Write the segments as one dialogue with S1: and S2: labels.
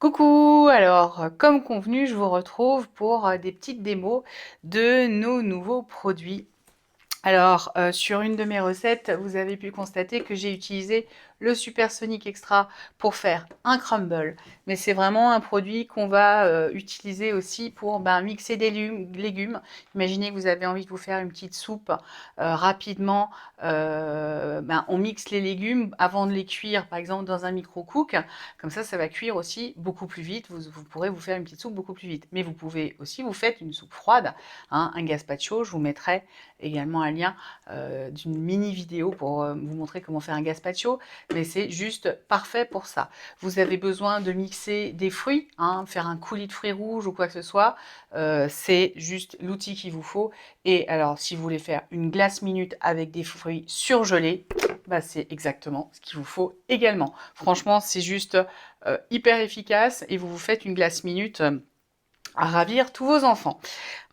S1: Coucou! Alors, comme convenu, je vous retrouve pour des petites démos de nos nouveaux produits. Alors, sur une de mes recettes, vous avez pu constater que j'ai utilisé le Supersonic Extra pour faire un crumble. Mais c'est vraiment un produit qu'on va utiliser aussi pour mixer des légumes. Imaginez que vous avez envie de vous faire une petite soupe rapidement. On mixe les légumes avant de les cuire, par exemple dans un micro-cook. Comme ça va cuire aussi beaucoup plus vite. Vous pourrez vous faire une petite soupe beaucoup plus vite. Mais vous pouvez aussi vous faire une soupe froide, hein, un gazpacho. Je vous mettrai également un lien d'une mini vidéo pour vous montrer comment faire un gazpacho, mais c'est juste parfait pour ça. Vous avez besoin de mixer des fruits, hein, faire un coulis de fruits rouges ou quoi que ce soit, c'est juste l'outil qu'il vous faut. Et alors, si vous voulez faire une glace minute avec des fruits surgelés, c'est exactement ce qu'il vous faut également. Franchement, c'est juste hyper efficace et vous vous faites une glace minute à ravir tous vos enfants.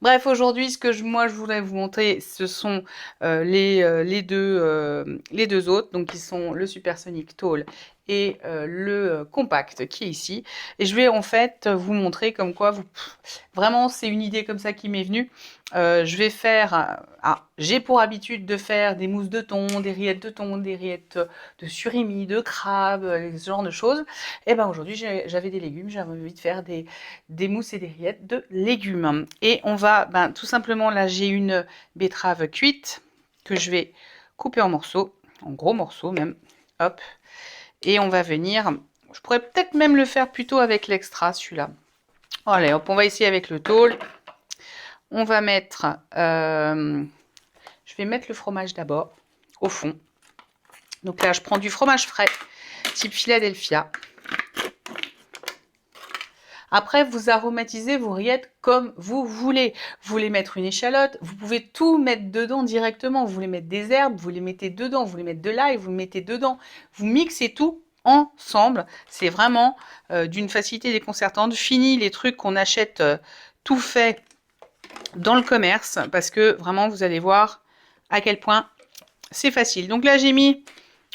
S1: Bref, aujourd'hui, ce que je voulais vous montrer, ce sont les deux autres, donc qui sont le Supersonic Tall et le compact qui est ici. Et je vais en fait vous montrer comme quoi, vraiment, c'est une idée comme ça qui m'est venue. Je vais faire, j'ai pour habitude de faire des mousses de thon, des rillettes de surimi, de crabe, ce genre de choses. Et ben aujourd'hui, j'avais des légumes, j'avais envie de faire des mousses et des rillettes de légumes. Et on va, tout simplement, là, j'ai une betterave cuite que je vais couper en morceaux, en gros morceaux même. Hop. Et on va venir, je pourrais peut-être même le faire plutôt avec l'extra, celui-là. Allez, hop, on va essayer avec le tôle. On va mettre, je vais mettre le fromage d'abord, au fond. Donc là, je prends du fromage frais, type Philadelphia. Après, vous aromatisez vos rillettes comme vous voulez. Vous voulez mettre une échalote, vous pouvez tout mettre dedans directement. Vous voulez mettre des herbes, vous les mettez dedans. Vous voulez mettre de l'ail, vous le mettez dedans. Vous mixez tout ensemble. C'est vraiment d'une facilité déconcertante. Fini les trucs qu'on achète tout fait dans le commerce, parce que vraiment, vous allez voir à quel point c'est facile. Donc là, j'ai mis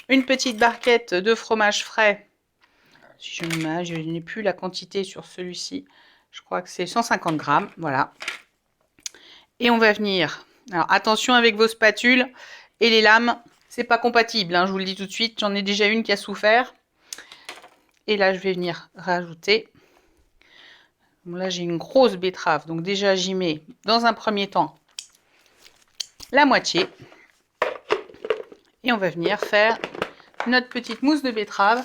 S1: une petite barquette de fromage frais. Si je n'ai plus la quantité sur celui-ci, je crois que c'est 150 grammes, voilà. Et on va venir, alors attention avec vos spatules et les lames, c'est pas compatible, hein, je vous le dis tout de suite, j'en ai déjà une qui a souffert. Et là, je vais venir rajouter, bon, là j'ai une grosse betterave, donc déjà j'y mets dans un premier temps la moitié. Et on va venir faire notre petite mousse de betterave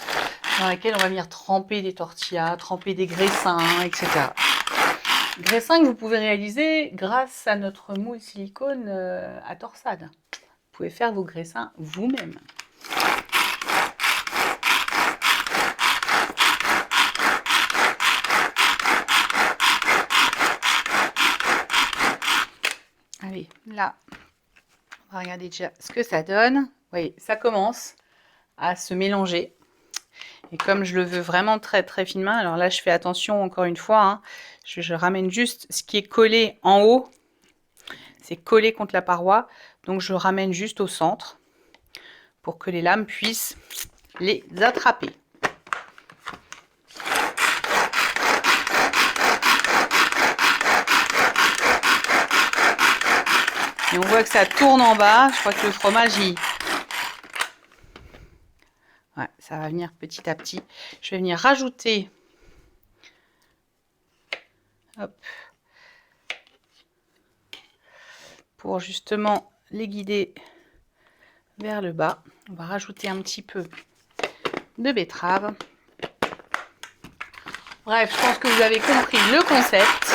S1: dans laquelle on va venir tremper des tortillas, tremper des graissins, etc. Graissins que vous pouvez réaliser grâce à notre moule silicone à torsade. Vous pouvez faire vos graissins vous-même. Allez, là, on va regarder déjà ce que ça donne. Vous voyez, ça commence à se mélanger. Et comme je le veux vraiment très très finement, alors là je fais attention encore une fois, hein, je ramène juste ce qui est collé en haut, c'est collé contre la paroi, donc je ramène juste au centre pour que les lames puissent les attraper. Et on voit que ça tourne en bas, je crois que le fromage ouais, ça va venir petit à petit. Je vais venir rajouter, hop, pour justement les guider vers le bas. On va rajouter un petit peu de betterave. Bref, je pense que vous avez compris le concept.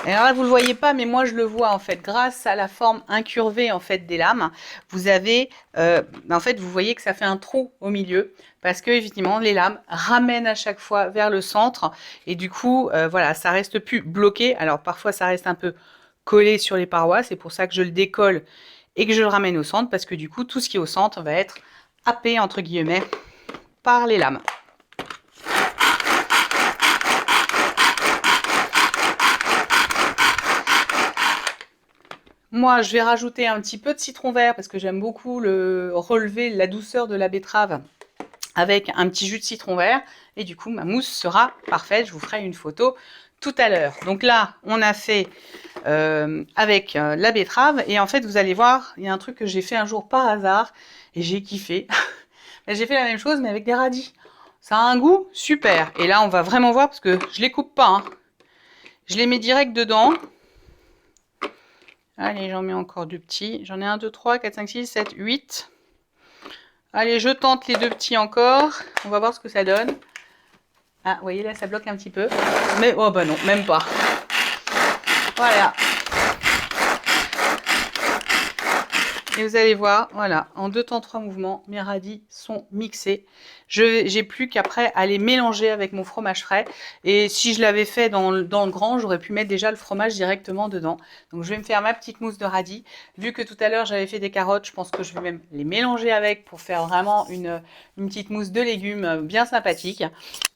S1: Et alors là, vous ne le voyez pas, mais moi je le vois en fait. Grâce à la forme incurvée en fait des lames, vous avez, en fait, vous voyez que ça fait un trou au milieu parce que effectivement les lames ramènent à chaque fois vers le centre et du coup, voilà, ça reste plus bloqué. Alors parfois ça reste un peu collé sur les parois, c'est pour ça que je le décolle et que je le ramène au centre parce que du coup tout ce qui est au centre va être happé entre guillemets par les lames. Moi, je vais rajouter un petit peu de citron vert parce que j'aime beaucoup relever la douceur de la betterave avec un petit jus de citron vert. Et du coup, ma mousse sera parfaite. Je vous ferai une photo tout à l'heure. Donc là, on a fait avec la betterave. Et en fait, vous allez voir, il y a un truc que j'ai fait un jour par hasard et j'ai kiffé. J'ai fait la même chose, mais avec des radis. Ça a un goût super. Et là, on va vraiment voir parce que je les coupe pas, hein. Je les mets direct dedans. Allez, j'en mets encore 2 petits. J'en ai 1, 2, 3, 4, 5, 6, 7, 8. Allez, je tente les 2 petits encore. On va voir ce que ça donne. Ah, vous voyez là, ça bloque un petit peu. Mais, oh bah non, même pas. Voilà. Et vous allez voir, voilà, en 2 temps 3 mouvements, mes radis sont mixés. J'ai plus qu'après à les mélanger avec mon fromage frais. Et si je l'avais fait dans le grand, j'aurais pu mettre déjà le fromage directement dedans. Donc je vais me faire ma petite mousse de radis. Vu que tout à l'heure j'avais fait des carottes, je pense que je vais même les mélanger avec pour faire vraiment une petite mousse de légumes bien sympathique.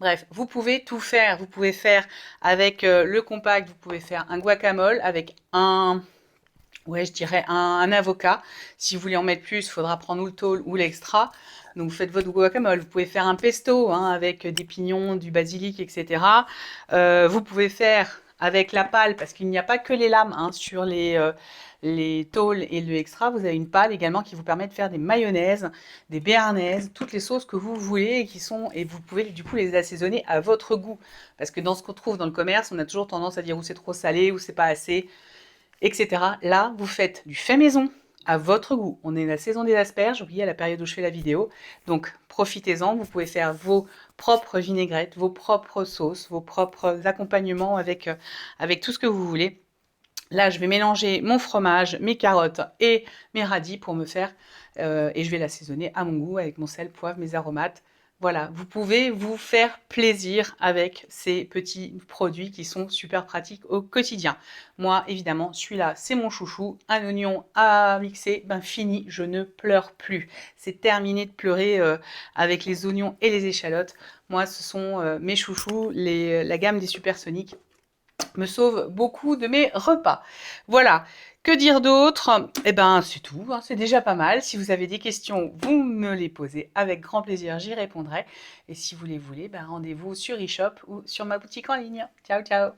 S1: Bref, vous pouvez tout faire. Vous pouvez faire avec le compact, vous pouvez faire un guacamole avec ouais, je dirais un avocat. Si vous voulez en mettre plus, il faudra prendre ou le tôle ou l'extra. Donc vous faites votre guacamole. Vous pouvez faire un pesto hein, avec des pignons, du basilic, etc. Vous pouvez faire avec la pâle, parce qu'il n'y a pas que les lames hein, sur les tôles et le extra. Vous avez une pâle également qui vous permet de faire des mayonnaises, des béarnaises, toutes les sauces que vous voulez et vous pouvez du coup les assaisonner à votre goût. Parce que dans ce qu'on trouve dans le commerce, on a toujours tendance à dire où c'est trop salé, ou c'est pas assez, etc. Là, vous faites du fait maison à votre goût. On est la saison des asperges, oui, à la période où je fais la vidéo. Donc, profitez-en. Vous pouvez faire vos propres vinaigrettes, vos propres sauces, vos propres accompagnements avec tout ce que vous voulez. Là, je vais mélanger mon fromage, mes carottes et mes radis pour me faire, et je vais l'assaisonner à mon goût avec mon sel, poivre, mes aromates. Voilà, vous pouvez vous faire plaisir avec ces petits produits qui sont super pratiques au quotidien. Moi, évidemment, celui-là, c'est mon chouchou. Un oignon à mixer, ben fini, je ne pleure plus. C'est terminé de pleurer avec les oignons et les échalotes. Moi, ce sont mes chouchous, la gamme des supersoniques me sauve beaucoup de mes repas. Voilà. Que dire d'autre? Eh ben, c'est tout, hein, c'est déjà pas mal. Si vous avez des questions, vous me les posez avec grand plaisir, j'y répondrai. Et si vous les voulez, ben, rendez-vous sur eShop ou sur ma boutique en ligne. Ciao, ciao!